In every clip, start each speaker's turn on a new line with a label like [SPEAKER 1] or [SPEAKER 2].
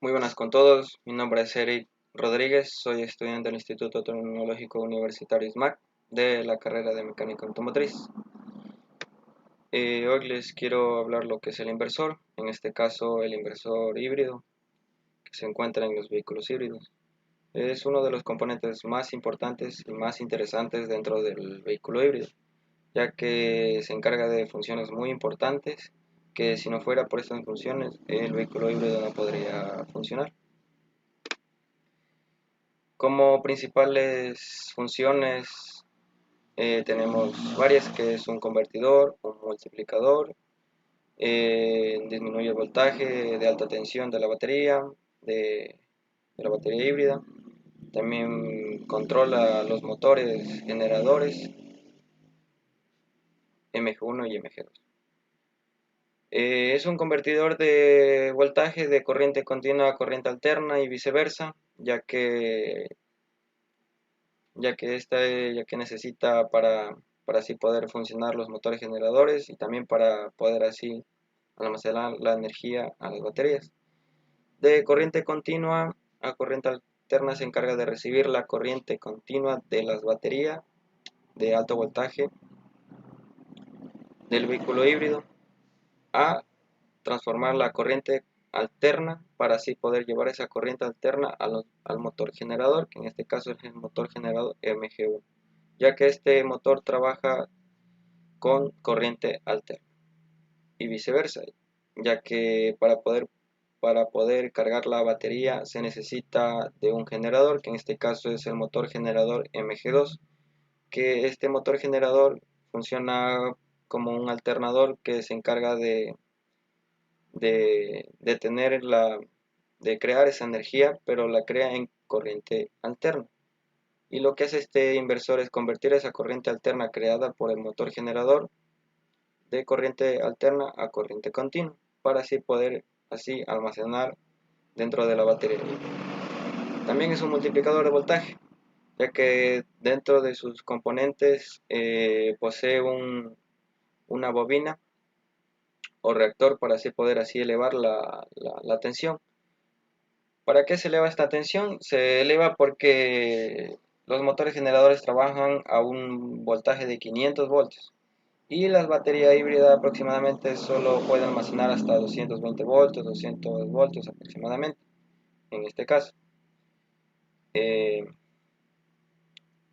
[SPEAKER 1] Muy buenas con todos, mi nombre es Eric Rodríguez, soy estudiante del Instituto Tecnológico Universitario ISMAC de la carrera de Mecánica Automotriz. Hoy les quiero hablar lo que es el inversor, en este caso el inversor híbrido que se encuentra en los vehículos híbridos. Es uno de los componentes más importantes y más interesantes dentro del vehículo híbrido, ya que se encarga de funciones muy importantes que si no fuera por estas funciones el vehículo híbrido no podría funcionar. Como principales funciones tenemos varias, que es un convertidor, un multiplicador, disminuye el voltaje de alta tensión de la batería, de, de la batería híbrida. También controla los motores generadores MG1 y MG2. Es un convertidor de voltaje de corriente continua a corriente alterna y viceversa, ya que necesita para así poder funcionar los motores generadores y también para poder así almacenar la energía a las baterías. De corriente continua a corriente alterna se encarga de recibir la corriente continua de las baterías de alto voltaje del vehículo híbrido a transformar la corriente alterna para así poder llevar esa corriente alterna al motor generador, que en este caso es el motor generador MG1, ya que este motor trabaja con corriente alterna y viceversa, ya que para poder cargar la batería se necesita de un generador, que en este caso es el motor generador MG2, que este motor generador funciona como un alternador que se encarga de de crear esa energía, pero la crea en corriente alterna. Y lo que hace este inversor es convertir esa corriente alterna creada por el motor generador de corriente alterna a corriente continua, para así poder almacenar dentro de la batería. También es un multiplicador de voltaje, ya que dentro de sus componentes posee una bobina o reactor para así poder elevar la tensión. ¿Para qué se eleva esta tensión? Se eleva porque los motores generadores trabajan a un voltaje de 500 voltios y las baterías híbridas aproximadamente solo pueden almacenar hasta 220 voltios, 200 voltios aproximadamente, en este caso. Eh,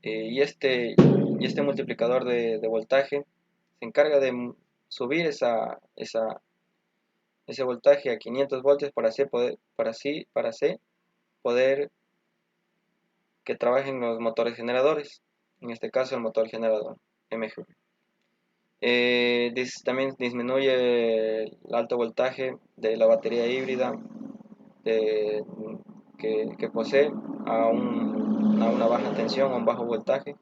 [SPEAKER 1] y este multiplicador de voltaje se encarga de subir ese voltaje a 500 voltios para así poder que trabajen los motores generadores, en este caso el motor generador MG. También disminuye el alto voltaje de la batería híbrida de- que posee a una baja tensión, a un bajo voltaje,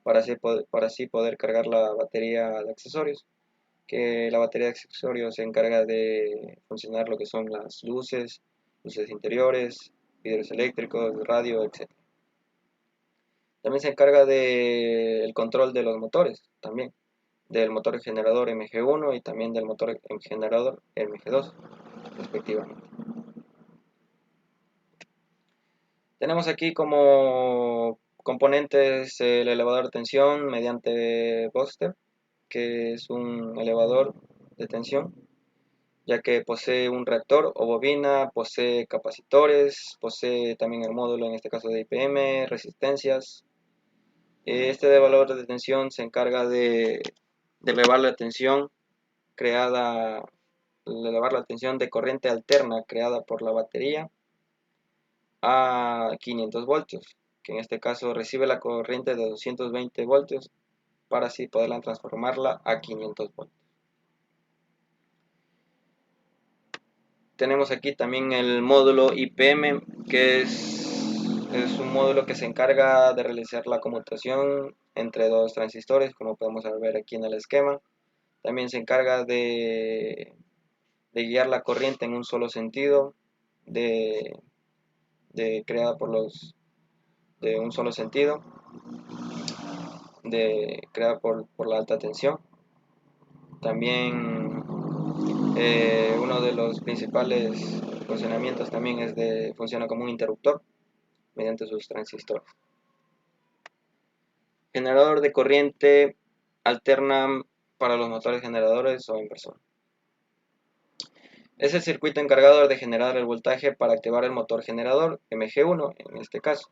[SPEAKER 1] para así poder cargar la batería de accesorios, que la batería de accesorios se encarga de funcionar lo que son las luces interiores, vidrios eléctricos, radio, etc. También se encarga del control de los motores, también del motor generador MG1 y también del motor generador MG2, respectivamente. Tenemos aquí como componentes el elevador de tensión mediante booster, que es un elevador de tensión, ya que posee un reactor o bobina, posee capacitores, posee también el módulo, en este caso de IPM, resistencias. Este elevador de tensión se encarga de elevar la tensión creada, elevar la tensión de corriente alterna creada por la batería a 500 voltios, que en este caso recibe la corriente de 220 voltios para así poderla transformarla a 500 voltios. Tenemos aquí también el módulo IPM, que es un módulo que se encarga de realizar la conmutación entre dos transistores, como podemos ver aquí en el esquema. También se encarga de guiar la corriente en un solo sentido, creada de un solo sentido, creada por la alta tensión. También Uno de los principales funcionamientos también funciona como un interruptor mediante sus transistores. Generador de corriente alterna para los motores generadores o inversor. Es el circuito encargado de generar el voltaje para activar el motor generador, MG1 en este caso,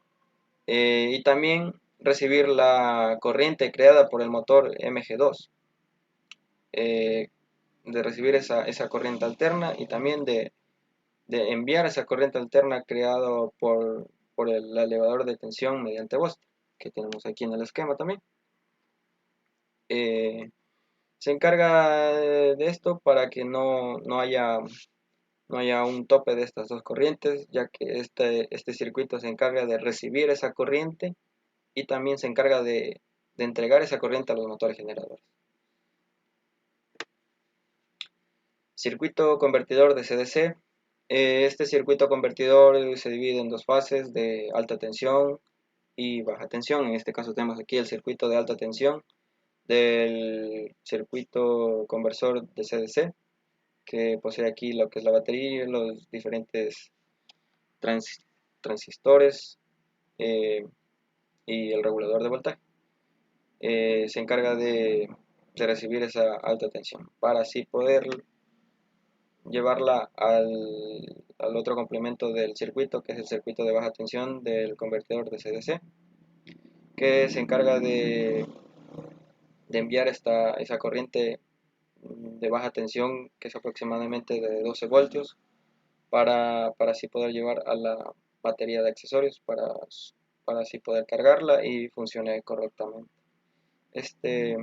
[SPEAKER 1] y también recibir la corriente creada por el motor MG2, de recibir esa corriente alterna y también de enviar esa corriente alterna creada por el elevador de tensión mediante Booster, que tenemos aquí en el esquema también. Se encarga de esto para que no haya un tope de estas dos corrientes, ya que este circuito se encarga de recibir esa corriente y también se encarga de entregar esa corriente a los motores generadores. Circuito convertidor de CDC. Este circuito convertidor se divide en dos fases de alta tensión y baja tensión. En este caso tenemos aquí el circuito de alta tensión del circuito conversor de CDC, que posee aquí lo que es la batería, los diferentes transistores y el regulador de voltaje. Se encarga de recibir esa alta tensión para así poder llevarla al otro complemento del circuito, que es el circuito de baja tensión del convertidor de CDC, que se encarga de enviar esa corriente de baja tensión, que es aproximadamente de 12 voltios, para así poder llevar a la batería de accesorios, para así poder cargarla y funcione correctamente. Este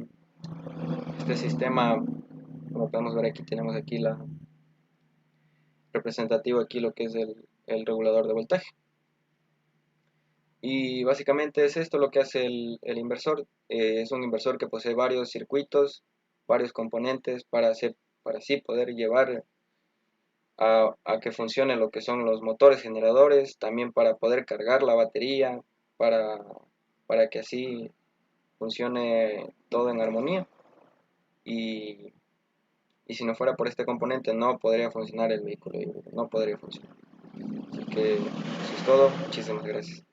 [SPEAKER 1] sistema, como podemos ver aquí, tenemos aquí representativo aquí lo que es el regulador de voltaje. Y básicamente es esto lo que hace el inversor. Es un inversor que posee varios circuitos, varios componentes para así poder llevar a que funcione lo que son los motores generadores, también para poder cargar la batería, para, para que así funcione todo en armonía. Y si no fuera por este componente no podría funcionar el vehículo, no podría funcionar. Así que eso es todo, muchísimas gracias.